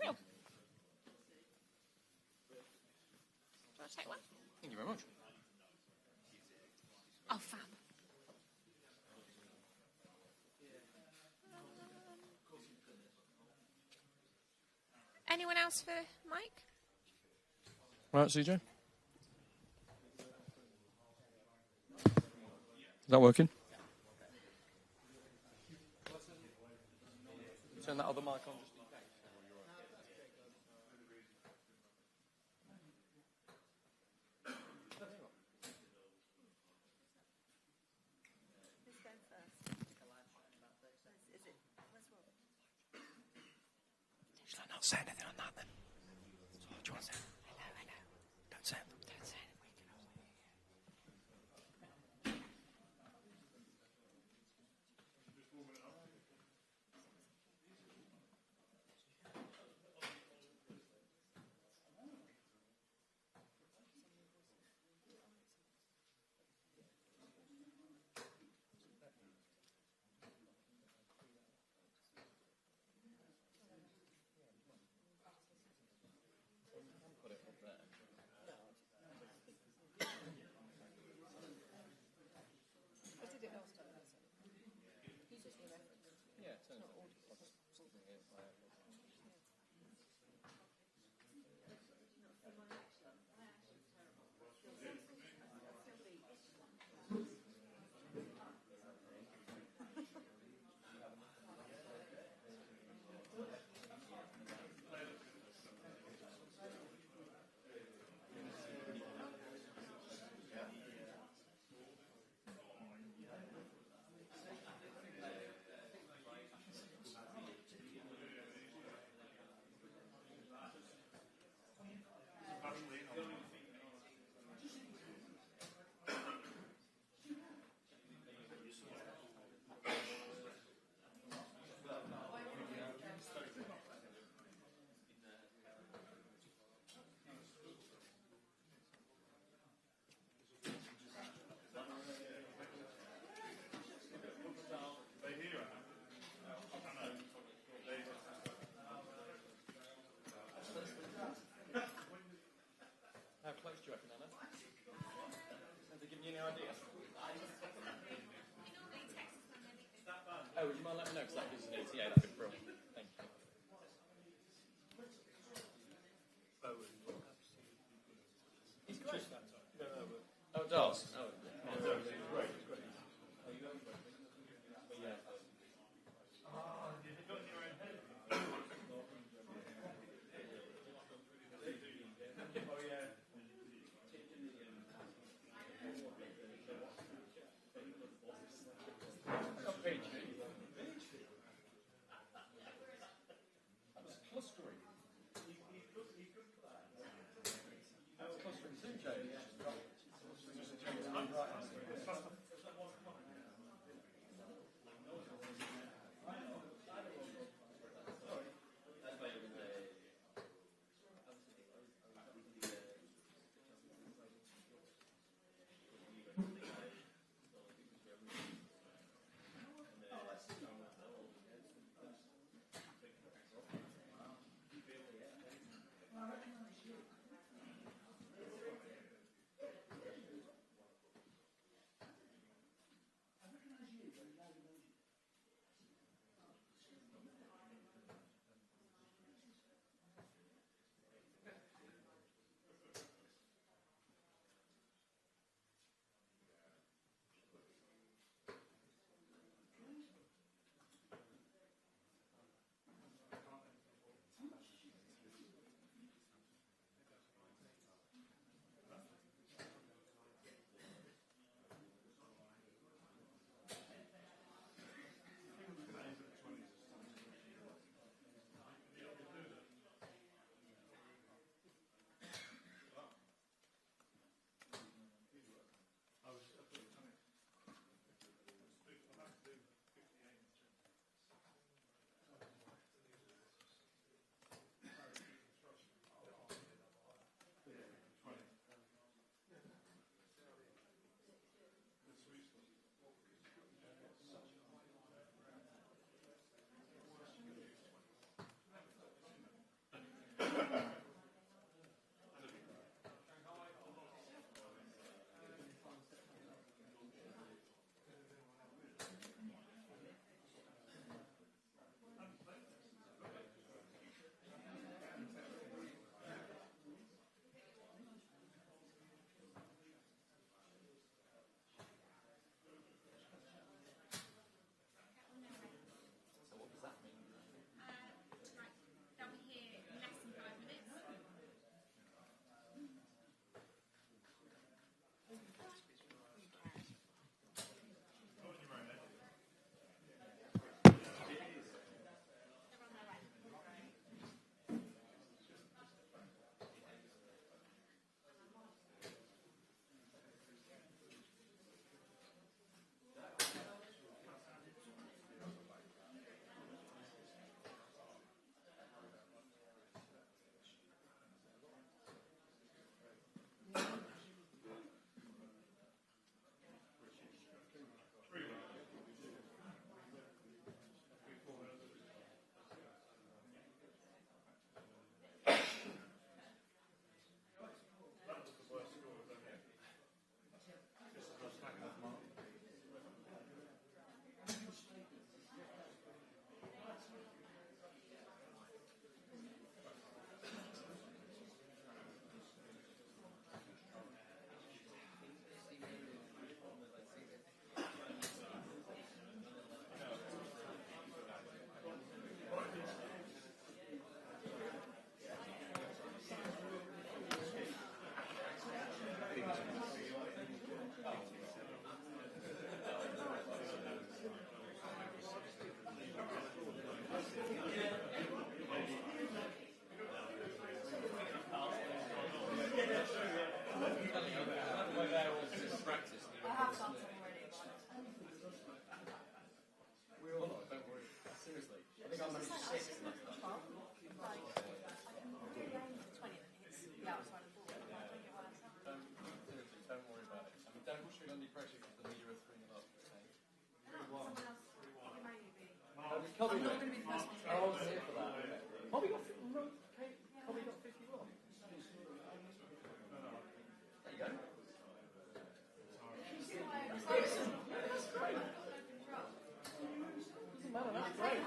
Real. Do you want to take one? Thank you very much. Oh, fab. Anyone else for Mike? Right, CJ. Is that working? Turn that other mic on just in case. Shall I not say anything on that then? So, what do you want to say? Hello. Don't say anything. Don't say anything. How close do you reckon, Anna? Have they given you any idea? Oh, would you mind letting me know? Because that gives us an ETA, that'd be brilliant. Thank you. He's great. Oh, it does? Oh, great. Yeah. pressure because the media are 3-0 up. I'm not going to be the first one to I wasn't here for that. Bobby got 51. There you go. That's great. Doesn't matter, that's great.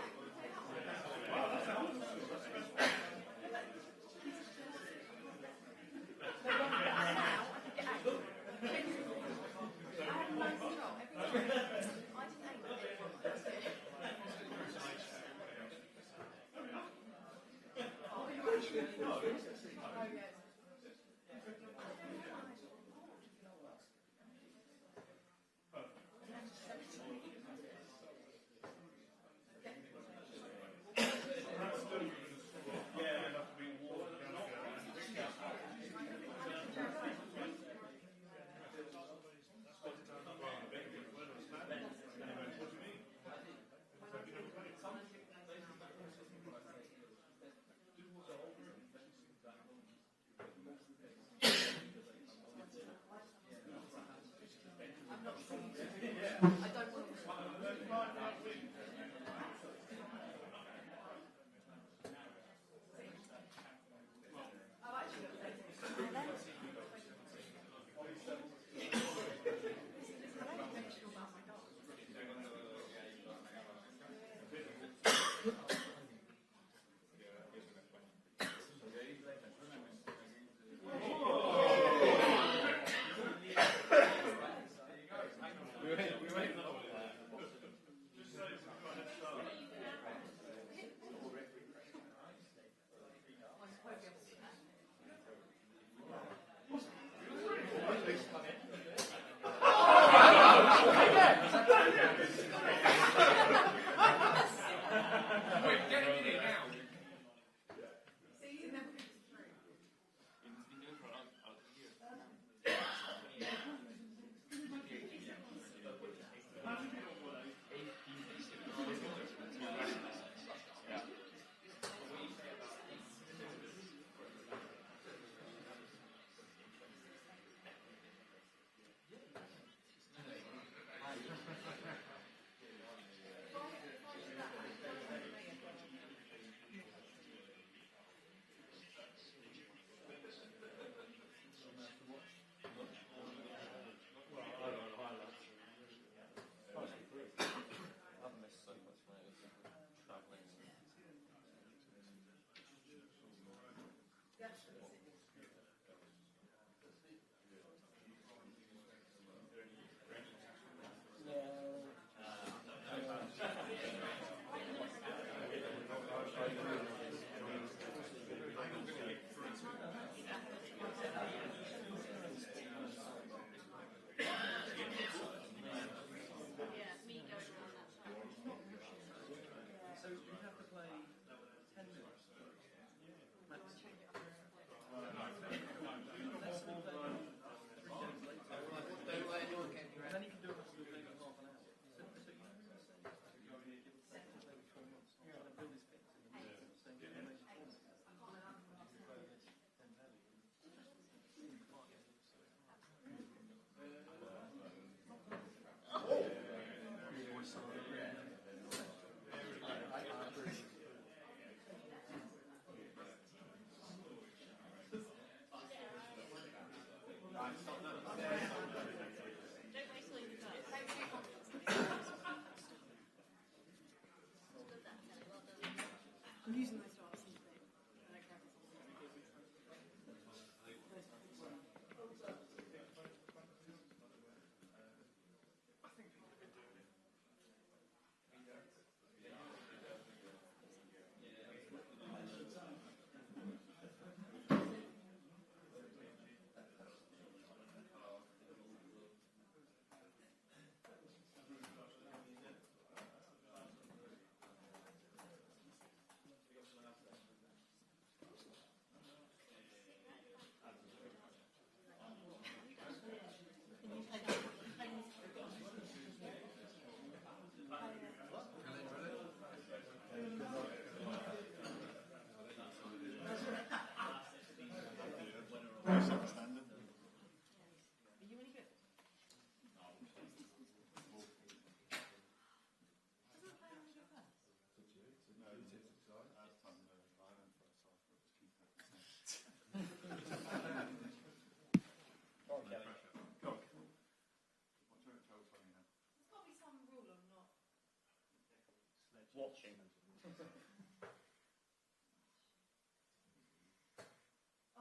Watching.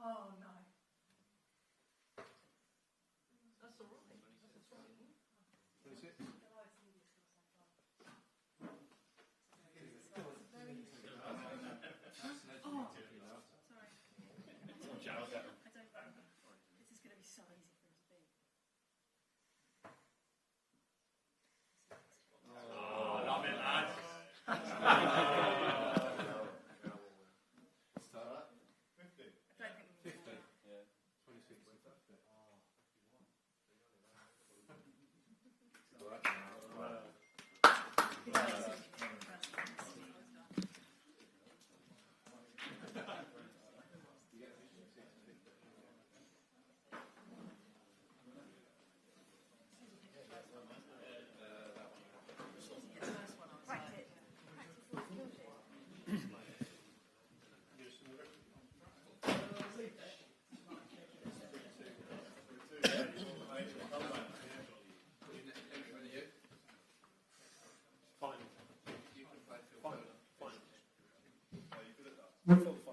Oh, no. That's all right. That's all right. 26. Oh, sorry. This is going to be so easy for him to beat. I don't think we 50. can. Yeah. 26.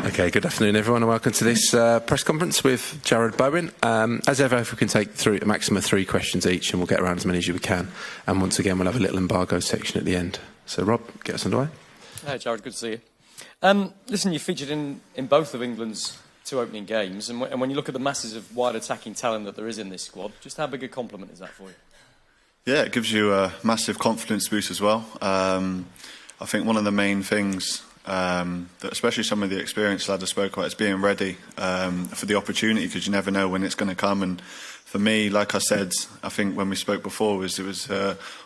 Okay, good afternoon everyone and welcome to this press conference with Jared Bowen. As ever, if we can take through a maximum of 3 questions each and we'll get around as many as we can. And once again, we'll have a little embargo section at the end. So Rob, get us underway. Hi Jared, good to see you. Listen, you featured in both of England's 2 opening games, and when you look at the masses of wide attacking talent that there is in this squad, just how big a compliment is that for you? Yeah, it gives you a massive confidence boost as well. I think one of the main things that especially some of the experienced lads I spoke about is being ready for the opportunity, because you never know when it's going to come. And for me, like I said, I think when we spoke before, it was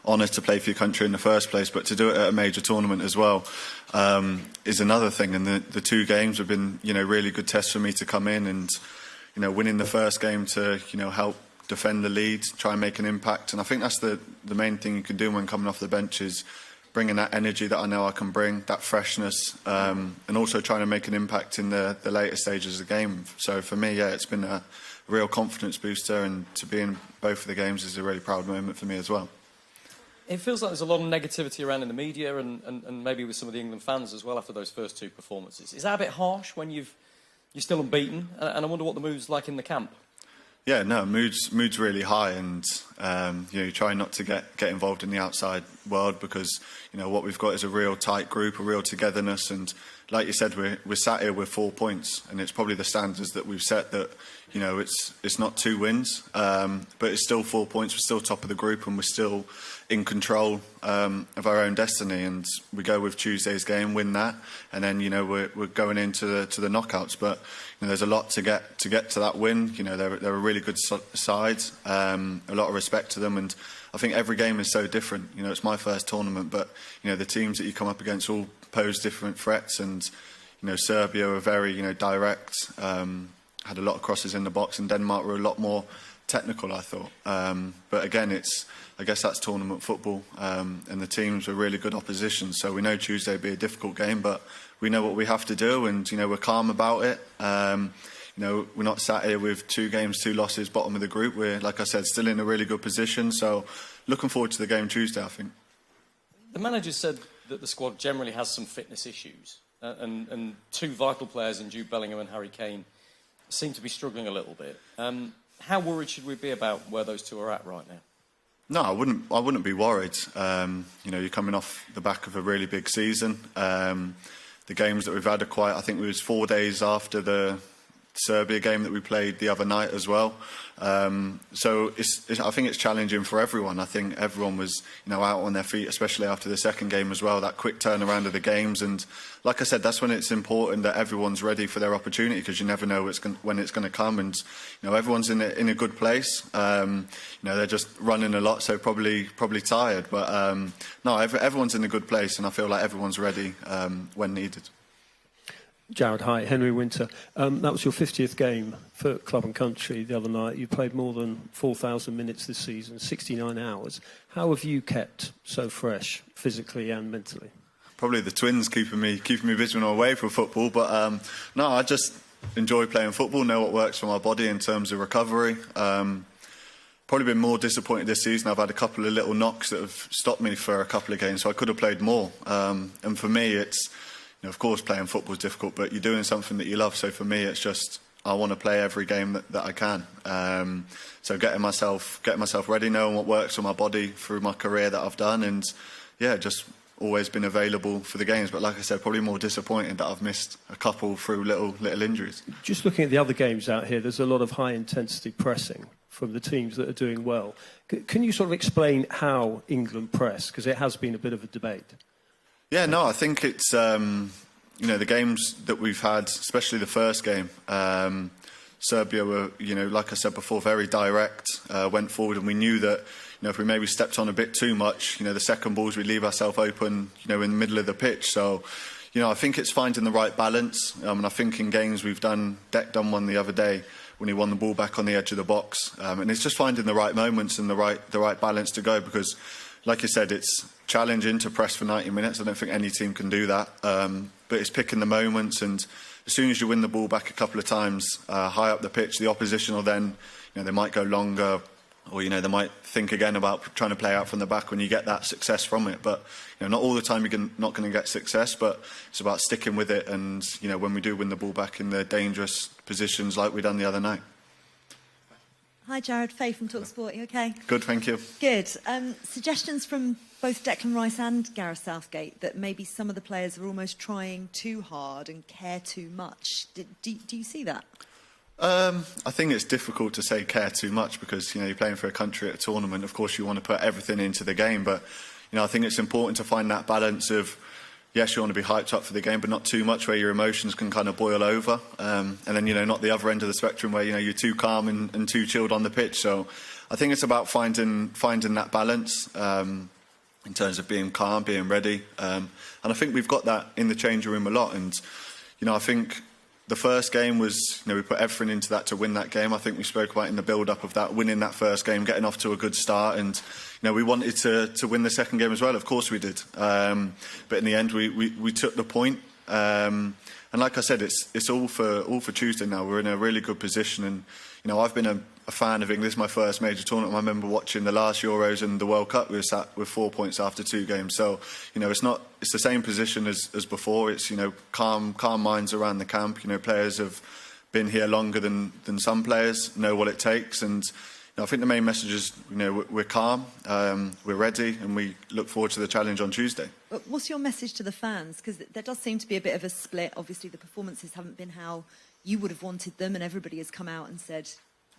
honour to play for your country in the first place, but to do it at a major tournament as well is another thing. And the 2 games have been, really good tests for me to come in and, winning the first game to, help defend the lead, try and make an impact. And I think that's the main thing you can do when coming off the bench is bringing that energy that I know I can bring, that freshness, and also trying to make an impact in the later stages of the game. So for me, yeah, it's been a real confidence booster, and to be in both of the games is a really proud moment for me as well. It feels like there's a lot of negativity around in the media and maybe with some of the England fans as well after those first 2 performances. Is that a bit harsh when you're still unbeaten? And I wonder what the mood's like in the camp. Yeah, no, mood's really high, and you try not to get involved in the outside world, because what we've got is a real tight group, a real togetherness, and like you said, we're sat here with 4 points, and it's probably the standards that we've set that it's not 2 wins, but it's still 4 points. We're still top of the group, and we're still in control of our own destiny. And we go with Tuesday's game, win that, and then we're going into the knockouts. But there's a lot to get to that win. They're a really good side, a lot of respect to them, and I think every game is so different. It's my first tournament, but the teams that you come up against all pose different threats, and Serbia were very direct, had a lot of crosses in the box, and Denmark were a lot more technical, I thought. But again, I guess that's tournament football, and the teams were really good opposition. So we know Tuesday will be a difficult game, but we know what we have to do, and we're calm about it. We're not sat here with 2 games, 2 losses, bottom of the group. We're, like I said, still in a really good position. So looking forward to the game Tuesday, I think. The manager said that the squad generally has some fitness issues, and 2 vital players in Jude Bellingham and Harry Kane seem to be struggling a little bit. How worried should we be about where those 2 are at right now? No, I wouldn't be worried. You're coming off the back of a really big season. The games that we've had are quite, I think it was 4 days after the Serbia game that we played the other night as well. So I think it's challenging for everyone. I think everyone was out on their feet, especially after the second game as well, that quick turnaround of the games. And like I said, that's when it's important that everyone's ready for their opportunity, because you never know when it's going to come. And everyone's in a good place. They're just running a lot, so probably tired. But no, everyone's in a good place, and I feel like everyone's ready when needed. Jared, hi. Henry Winter. That was your 50th game for Club and Country the other night. You played more than 4,000 minutes this season, 69 hours. How have you kept so fresh, physically and mentally? Probably the twins keeping me busy when I'm away from football. But no, I just enjoy playing football, know what works for my body in terms of recovery. probably been more disappointed this season. I've had a couple of little knocks that have stopped me for a couple of games, so I could have played more. And for me, it's, of course, playing football is difficult, but you're doing something that you love. So for me, it's just I want to play every game that I can. So getting myself ready, knowing what works for my body through my career that I've done, and yeah, just always been available for the games. But like I said, probably more disappointed that I've missed a couple through little injuries. Just looking at the other games out here, there's a lot of high-intensity pressing from the teams that are doing well. Can you sort of explain how England press? Because it has been a bit of a debate. Yeah, no, I think it's, the games that we've had, especially the first game, Serbia were, like I said before, very direct, went forward, and we knew that, if we maybe stepped on a bit too much, the second balls, we'd leave ourselves open, in the middle of the pitch. So, I think it's finding the right balance. And I think in games we've done, Deck done one the other day when he won the ball back on the edge of the box. And it's just finding the right moments and the right balance to go, because, like you said, it's challenging to press for 90 minutes. I don't think any team can do that. But it's picking the moments, and as soon as you win the ball back a couple of times high up the pitch, the opposition will then, they might go longer, or they might think again about trying to play out from the back when you get that success from it. But not all the time you're not going to get success, but it's about sticking with it. And when we do win the ball back in the dangerous positions like we done the other night. Hi, Jared. Faye from TalkSport. You okay? Good, thank you. Good. Suggestions from both Declan Rice and Gareth Southgate that maybe some of the players are almost trying too hard and care too much. Do you see that? I think it's difficult to say care too much, because you're playing for a country at a tournament. Of course, you want to put everything into the game, but I think it's important to find that balance of, yes, you want to be hyped up for the game, but not too much where your emotions can kind of boil over. And then, not the other end of the spectrum where, you're too calm and too chilled on the pitch. So I think it's about finding that balance in terms of being calm, being ready. And I think we've got that in the changing room a lot. And, I think the first game was, we put everything into that to win that game. I think we spoke about in the build-up of that, winning that first game, getting off to a good start. And, we wanted to win the second game as well. Of course we did. But in the end, we took the point. And like I said, it's all for Tuesday now. We're in a really good position. And, I've been a fan of England. This is my first major tournament. I remember watching the last Euros and the World Cup. We were sat with 4 points after 2 games. So, it's the same position as before. It's, calm minds around the camp. Players have been here longer than some players, know what it takes. And, I think the main message is, we're calm, we're ready, and we look forward to the challenge on Tuesday. What's your message to the fans? Because there does seem to be a bit of a split. Obviously, the performances haven't been how you would have wanted them, and everybody has come out and said,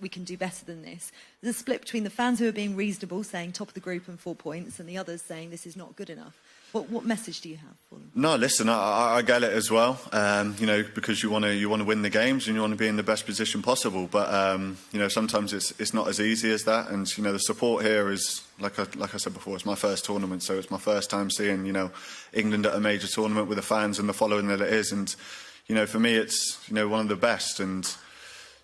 we can do better than this. There's a split between the fans who are being reasonable, saying top of the group and 4 points, and the others saying this is not good enough. What message do you have for them? No, listen, I get it as well. Because you want to win the games and you want to be in the best position possible. But sometimes it's not as easy as that. And the support here is, like I said before, it's my first tournament, so it's my first time seeing England at a major tournament with the fans and the following that it is. And for me, it's one of the best. And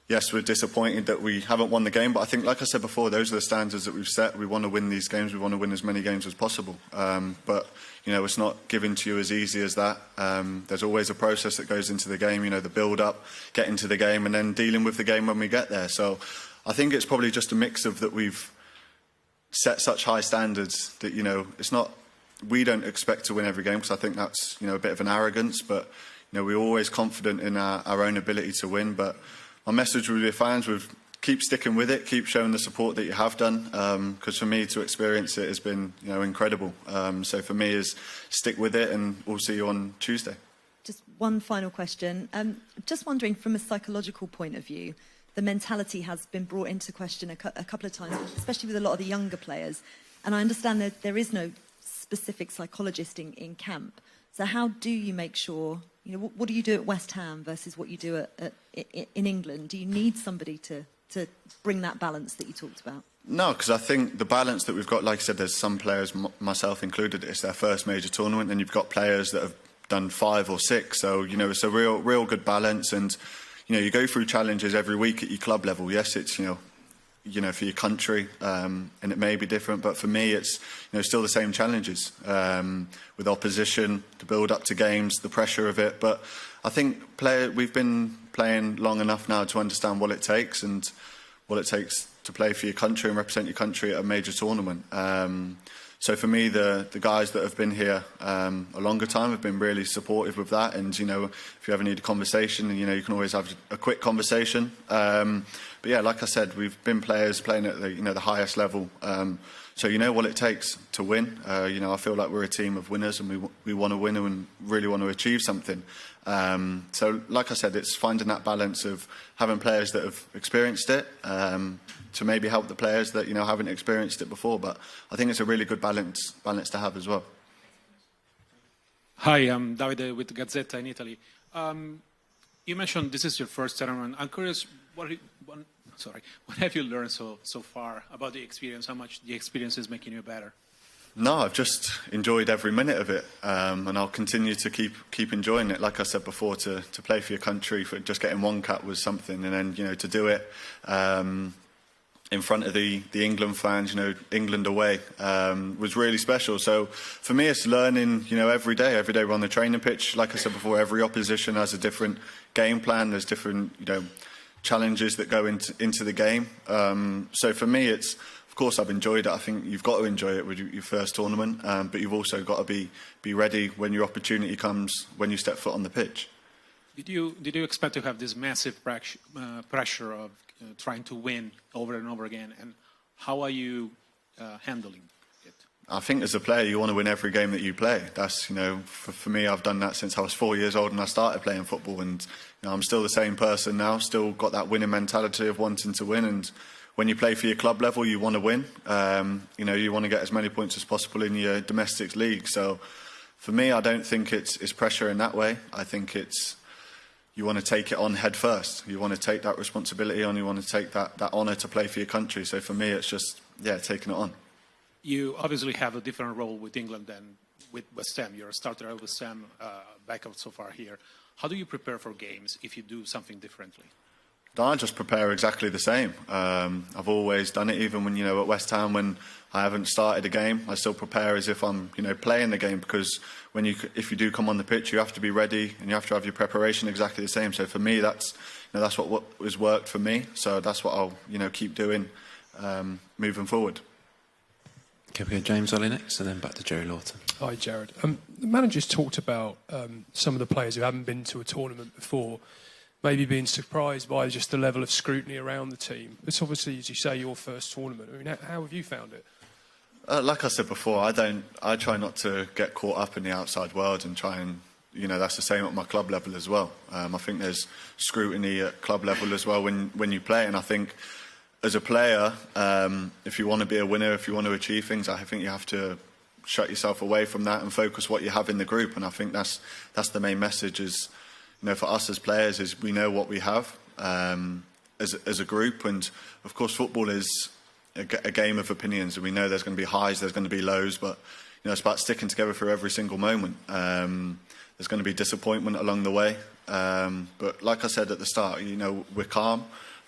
yes, we're disappointed that we haven't won the game, but I think, like I said before, those are the standards that we've set. We want to win these games. We want to win as many games as possible. But it's not given to you as easy as that. There's always a process that goes into the game, the build-up, getting to the game, and then dealing with the game when we get there. So I think it's probably just a mix of that we've set such high standards that, it's not... We don't expect to win every game, because I think that's, a bit of an arrogance, but, we're always confident in our own ability to win. But my message with your fans would keep sticking with it, keep showing the support that you have done, because for me to experience it has been incredible. So for me is stick with it, and we'll see you on Tuesday. Just one final question. Just wondering, from a psychological point of view, the mentality has been brought into question a couple of times, especially with a lot of the younger players. And I understand that there is no specific psychologist in camp. So how do you make sure, what do you do at West Ham versus what you do in England? Do you need somebody to bring that balance that you talked about? No, because I think the balance that we've got, like I said, there's some players, myself included, it's their first major tournament, and you've got players that have done 5 or 6. So, it's a real good balance. And, you go through challenges every week at your club level. Yes, it's, for your country, and it may be different, but for me, it's, still the same challenges with opposition, the build up to games, the pressure of it. But I think we've been playing long enough now to understand what it takes, and what it takes to play for your country and represent your country at a major tournament. So for me, the guys that have been here a longer time have been really supportive with that. And, you know, if you ever need a conversation, you know, you can always have a quick conversation. But yeah, like I said, we've been players playing at the, you know, the highest level. So you know what it takes to win. You know, I feel like we're a team of winners, and we want to win and really want to achieve something. So like I said, it's finding that balance of having players that have experienced it, to maybe help the players that, you know, haven't experienced it before. But I think it's a really good balance to have as well. Hi, I'm Davide with Gazzetta in Italy. You mentioned this is your first tournament. I'm curious, what have you learned so far about the experience? How much the experience is making you better? No, I've just enjoyed every minute of it, and I'll continue to keep enjoying it. Like I said before, to play for your country, for just getting one cap was something, and then, you know, to do it in front of the England fans, you know, England away, was really special. So for me, it's learning, you know, every day. Every day we're on the training pitch. Like I said before, every opposition has a different game plan. There's different, you know, challenges that go into the game. So for me, it's, of course, I've enjoyed it. I think you've got to enjoy it with your first tournament, but you've also got to be ready when your opportunity comes, when you step foot on the pitch. Did you expect to have this massive pressure of trying to win over and over again, and how are you handling it? I think as a player, you want to win every game that you play. That's, you know, for me, I've done that since I was 4 years old and I started playing football, and, you know, I'm still the same person now, still got that winning mentality of wanting to win. And when you play for your club level, you want to win. You know, you want to get as many points as possible in your domestic league. So for me, I don't think it's pressure in that way. I think it's, you want to take it on head first. You want to take that responsibility on. You want to take that honour to play for your country. So for me, it's just, yeah, taking it on. You obviously have a different role with England than with West Ham. You're a starter at West Ham, backup so far here. How do you prepare for games if you do something differently? I just prepare exactly the same. I've always done it, even when, you know, at West Ham, when I haven't started a game, I still prepare as if I'm, you know, playing the game, because if you do come on the pitch, you have to be ready and you have to have your preparation exactly the same. So for me, that's, you know, that's what has worked for me. So that's what I'll, you know, keep doing moving forward. Okay, we go James Ollie next, and then back to Jerry Lawton. Hi, Jared. The manager's talked about some of the players who haven't been to a tournament before maybe being surprised by just the level of scrutiny around the team. It's obviously, as you say, your first tournament. I mean, how have you found it? Like I said before, I try not to get caught up in the outside world and try and, you know, that's the same at my club level as well. I think there's scrutiny at club level as well when you play, and I think as a player, if you want to be a winner, if you want to achieve things, I think you have to shut yourself away from that and focus what you have in the group. And I think that's the main message is, you know, for us as players, is we know what we have as a group. And of course, football is a game of opinions, and we know there's going to be highs, there's going to be lows, but, you know, it's about sticking together through every single moment. There's going to be disappointment along the way, but like I said at the start, you know, we're calm.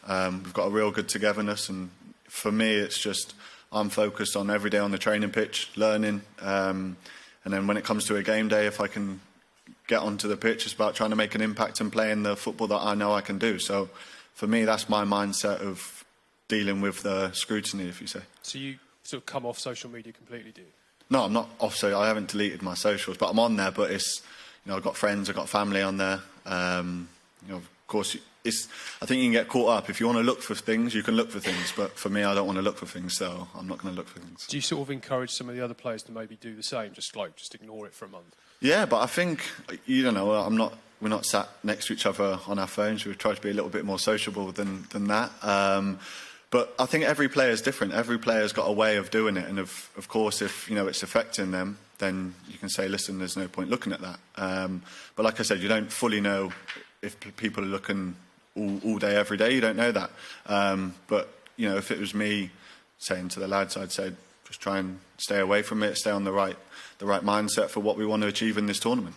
We've got a real good togetherness, and for me, it's just I'm focused on every day on the training pitch, learning, and then when it comes to a game day, if I can get onto the pitch, it's about trying to make an impact and playing the football that I know I can do. So for me, that's my mindset of dealing with the scrutiny, if you say. So you sort of come off social media completely, do you? No, I'm not off, so I haven't deleted my socials, but I'm on there. But it's, you know, I've got friends, I've got family on there. You know, of course, I think you can get caught up. If you want to look for things, you can look for things. But for me, I don't want to look for things, so I'm not going to look for things. Do you sort of encourage some of the other players to maybe do the same, just ignore it for a month? Yeah, but I think, you don't know, we're not sat next to each other on our phones. We try to be a little bit more sociable than that. But I think every player is different. Every player's got a way of doing it, and of course, if, you know, it's affecting them, then you can say, listen, there's no point looking at that. But like I said, you don't fully know if people are looking all day, every day. You don't know that. But, you know, if it was me saying to the lads, I'd say just try and stay away from it, stay on the right mindset for what we want to achieve in this tournament.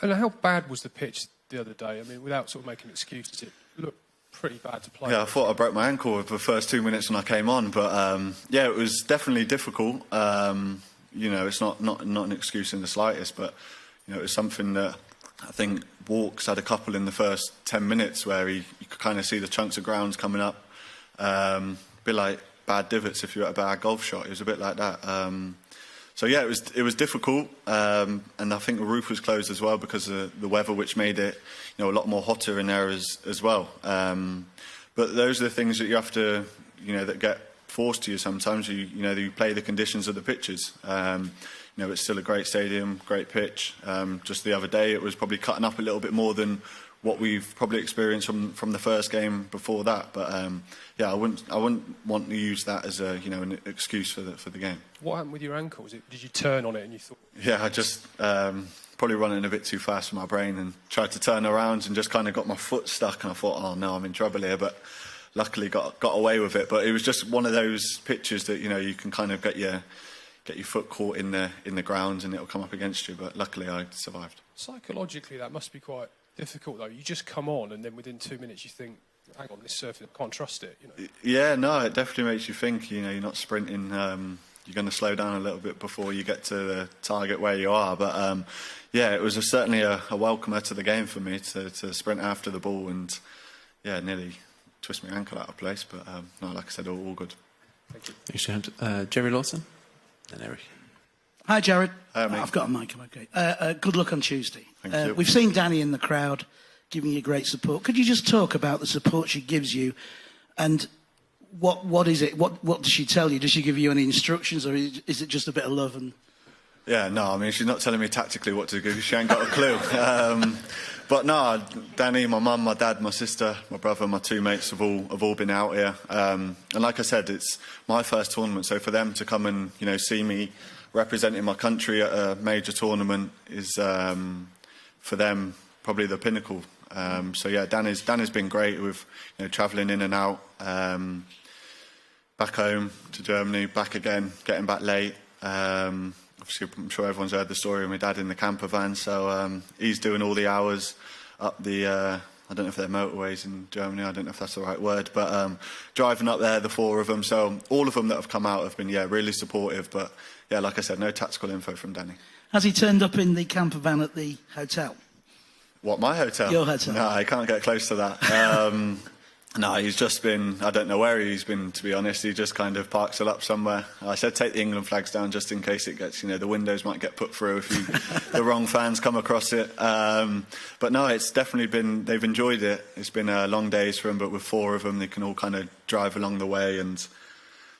And how bad was the pitch the other day? I mean, without sort of making excuses, it looked pretty bad to play. Yeah, I thought I broke my ankle with the first 2 minutes when I came on, but yeah, it was definitely difficult. You know, it's not an excuse in the slightest, but, you know, it was something that I think Walks had a couple in the first 10 minutes where you could kind of see the chunks of ground coming up. A bit like bad divots if you're at a bad golf shot. It was a bit like that. So yeah, it was difficult, and I think the roof was closed as well because of the weather, which made it a lot more hotter in there as well. But those are the things that you have to, that get forced to you sometimes. You play the conditions of the pitches. It's still a great stadium, great pitch. Just the other day, it was probably cutting up a little bit more than what we've probably experienced from the first game before that. But I wouldn't want to use that as an excuse for the game. What happened with your ankle? Did you turn on it and you thought? Yeah, I just probably running a bit too fast for my brain and tried to turn around and just kind of got my foot stuck and I thought, oh no, I'm in trouble here. But luckily got away with it. But it was just one of those pitches that you can kind of get your foot caught in the ground and it'll come up against you. But luckily I survived. Psychologically, that must be quite difficult though. You just come on and then within 2 minutes you think, hang on, this surface, I can't trust it. Yeah, no, it definitely makes you think. You're not sprinting. You're going to slow down a little bit before you get to the target where you are. But it was certainly a welcomer to the game for me to sprint after the ball and nearly twist my ankle out of place. But no, like I said, all good. Thank you. Thanks, James. Jerry Lawson, then Eric. Hi, Jared. Hi, mate. I've got a mic. I'm okay. Good luck on Tuesday. Thank you. We've seen Danny in the crowd giving you great support. Could you just talk about the support she gives you and what is it? What does she tell you? Does she give you any instructions or is it just a bit of love? Yeah, no, I mean, she's not telling me tactically what to do. She ain't got a clue. But no, Danny, my mum, my dad, my sister, my brother, my two mates have all been out here. And like I said, it's my first tournament, so for them to come and see me representing my country at a major tournament is for them probably the pinnacle. So yeah, Danny's been great with travelling in and out, back home to Germany, back again, getting back late. Obviously, I'm sure everyone's heard the story of my dad in the camper van. So he's doing all the hours up the, I don't know if they're motorways in Germany, I don't know if that's the right word, but driving up there, the four of them. So all of them that have come out have been, really supportive. But yeah, like I said, no tactical info from Danny. Has he turned up in the camper van at the hotel? What, my hotel? Your hotel. No, I can't get close to that. No, he's just been, I don't know where he's been, to be honest. He just kind of parks it up somewhere. I said take the England flags down just in case it gets, the windows might get put through if the wrong fans come across it. But no, it's definitely been, they've enjoyed it. It's been long days for them, but with four of them, they can all kind of drive along the way and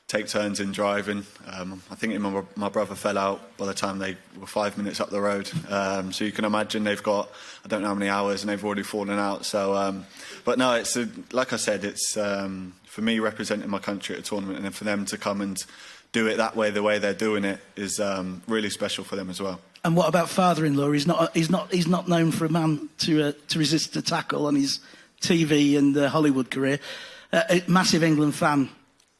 take turns in driving. I think my brother fell out by the time they were 5 minutes up the road. So you can imagine they've got, I don't know how many hours, and they've already fallen out. So, but no, it's like I said, it's for me representing my country at a tournament, and then for them to come and do it that way, the way they're doing it, is really special for them as well. And what about father-in-law? He's not known for a man to resist a tackle on his TV and Hollywood career. A massive England fan.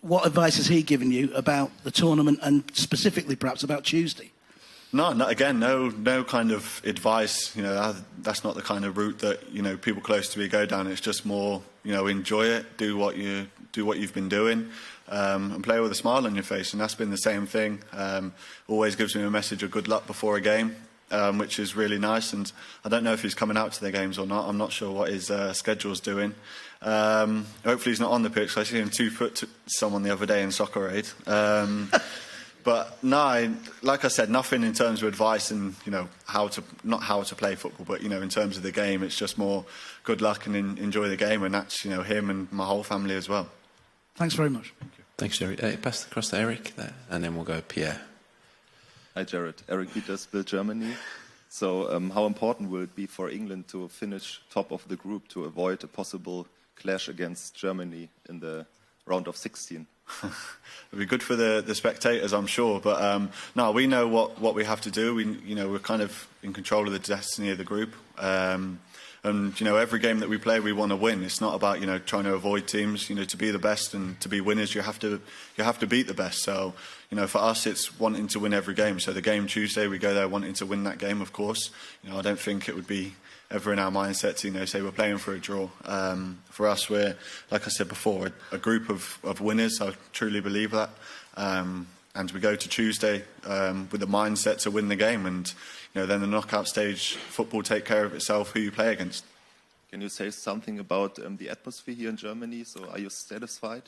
What advice has he given you about the tournament and specifically perhaps about Tuesday? No, no kind of advice. That's not the kind of route that people close to me go down. It's just more, enjoy it, do what you've been doing, and play with a smile on your face. And that's been the same thing. Always gives me a message of good luck before a game, which is really nice. And I don't know if he's coming out to the games or not. I'm not sure what his schedule's doing. Hopefully he's not on the pitch. I see him 2 foot to someone the other day in Soccer Aid. But no, like I said, nothing in terms of advice and not how to play football, but in terms of the game, it's just more good luck and enjoy the game, and that's him and my whole family as well. Thanks very much. Thank you. Thanks, Jerry. Pass across to Eric there, and then we'll go Pierre. Hi, Jared. Eric Peters, Bill Germany. So, how important will it be for England to finish top of the group to avoid a possible clash against Germany in the round of 16? It'll be good for the spectators, I'm sure. But no, we know what we have to do. We're kind of in control of the destiny of the group. And every game that we play, we want to win. It's not about trying to avoid teams. To be the best and to be winners, you have to beat the best. So for us, it's wanting to win every game. So the game Tuesday, we go there wanting to win that game. Of course, I don't think it would be ever in our mindset to say we're playing for a draw. For us, we're, like I said before, a group of winners. I truly believe that. And we go to Tuesday with the mindset to win the game, and then the knockout stage, football take care of itself. Who you play against. Can you say something about the atmosphere here in Germany? So, are you satisfied?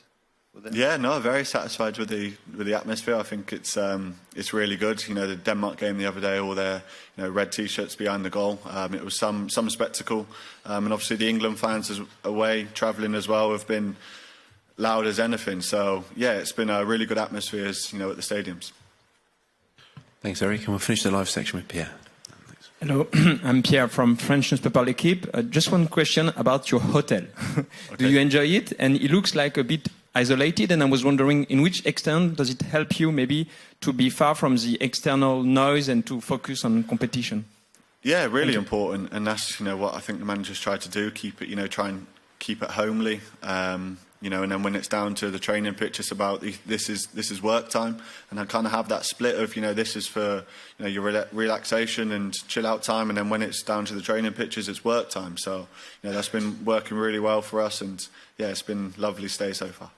with it? Yeah, no, very satisfied with the atmosphere. I think it's really good. You know, the Denmark game the other day, all their red T-shirts behind the goal. It was some spectacle, and obviously the England fans away travelling as well have been loud as anything. So yeah, it's been a really good atmosphere, at the stadiums. Thanks, Eric. And we'll finish the live section with Pierre. Hello, I'm Pierre from French newspaper L'Equipe. Just one question about your hotel. Do you enjoy it? And it looks like a bit isolated, and I was wondering in which extent does it help you maybe to be far from the external noise and to focus on competition? Yeah, really important, and that's what I think the managers try to do. Keep it, try and keep it homely. And then when it's down to the training pitch, it's about this is work time, and I kind of have that split of this is for your relaxation and chill out time, and then when it's down to the training pitches, it's work time. So that's been working really well for us, and yeah, it's been lovely stay so far.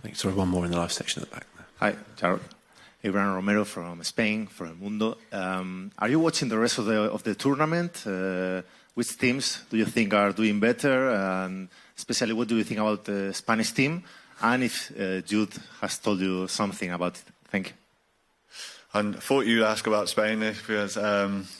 Thanks. Sorry, one more in the live section at the back there. Hi, Jared. Abraham Romero from Spain, from El Mundo. Are you watching the rest of the tournament? Which teams do you think are doing better? And especially, what do you think about the Spanish team? And if Jude has told you something about it. Thank you. I thought you'd ask about Spain because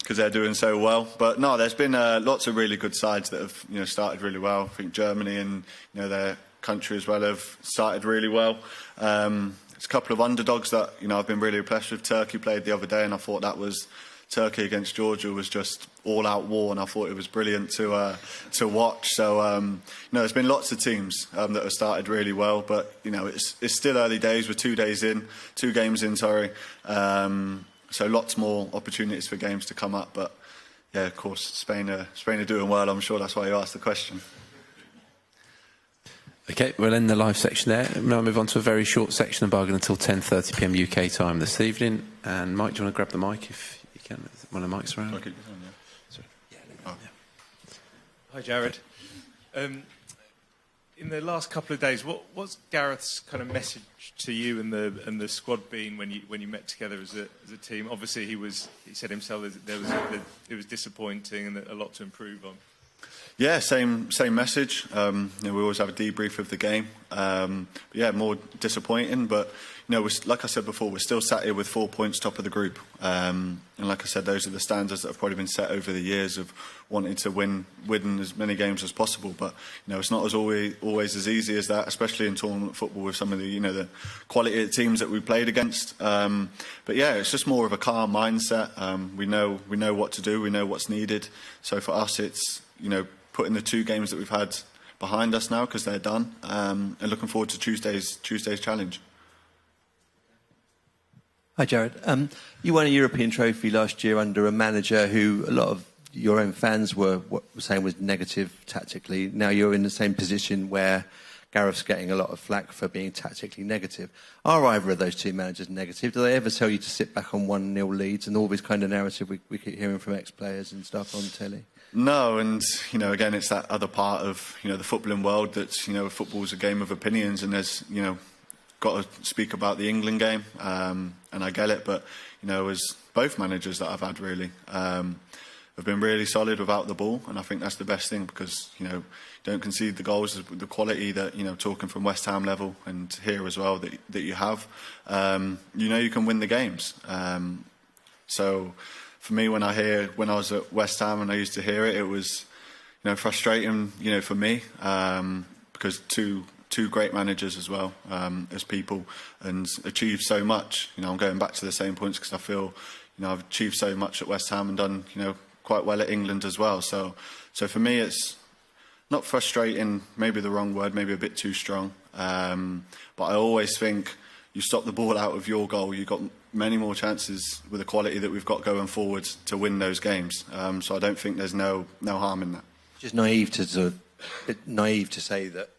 they're doing so well. But no, there's been lots of really good sides that have started really well. I think Germany and their country as well have started really well. There's a couple of underdogs that I've been really impressed with. Turkey played the other day, and I thought that was Turkey against Georgia was just all-out war, and I thought it was brilliant to watch. So there's been lots of teams that have started really well, but it's still early days. We're 2 games in. So lots more opportunities for games to come up. But yeah, of course, Spain are doing well. I'm sure that's why you asked the question. Okay, we'll end the live section there. Now move on to a very short section of bargain until 10:30 p.m. UK time this evening. And Mike, do you want to grab the mic if you can? One of the mics around. Hi, Jared. In the last couple of days, what's Gareth's kind of message to you and the squad been when you met together as a team? Obviously, he said himself that it was disappointing and a lot to improve on. Yeah, same message. We always have a debrief of the game. But yeah, more disappointing. But like I said before, we're still sat here with 4 points, top of the group. And like I said, those are the standards that have probably been set over the years of wanting to win as many games as possible. But it's not always as easy as that, especially in tournament football with some of the the quality of teams that we played against. But yeah, it's just more of a calm mindset. We know what to do. We know what's needed. So for us, it's putting the 2 games that we've had behind us now because they're done, and looking forward to Tuesday's challenge. Hi, Jared. You won a European trophy last year under a manager who a lot of your own fans were saying was negative tactically. Now you're in the same position where Gareth's getting a lot of flack for being tactically negative. Are either of those 2 managers negative? Do they ever tell you to sit back on 1-0 leads and all this kind of narrative we keep hearing from ex-players and stuff on telly? No, and again, it's that other part of the footballing world that's football's a game of opinions, and there's got to speak about the England game, and I get it, but as both managers that I've had really have been really solid without the ball, and I think that's the best thing because don't concede the goals, the quality that talking from West Ham level and here as well that you have, you can win the games. So for me, when I was at West Ham and I used to hear it, it was frustrating for me because two great managers as well as people and achieved so much. I'm going back to the same points because I feel I've achieved so much at West Ham and done quite well at England as well. So for me, it's not frustrating, maybe the wrong word, maybe a bit too strong. But I always think you stop the ball out of your goal, you've got many more chances with the quality that we've got going forward to win those games. So I don't think there's no harm in that. Just naive to say that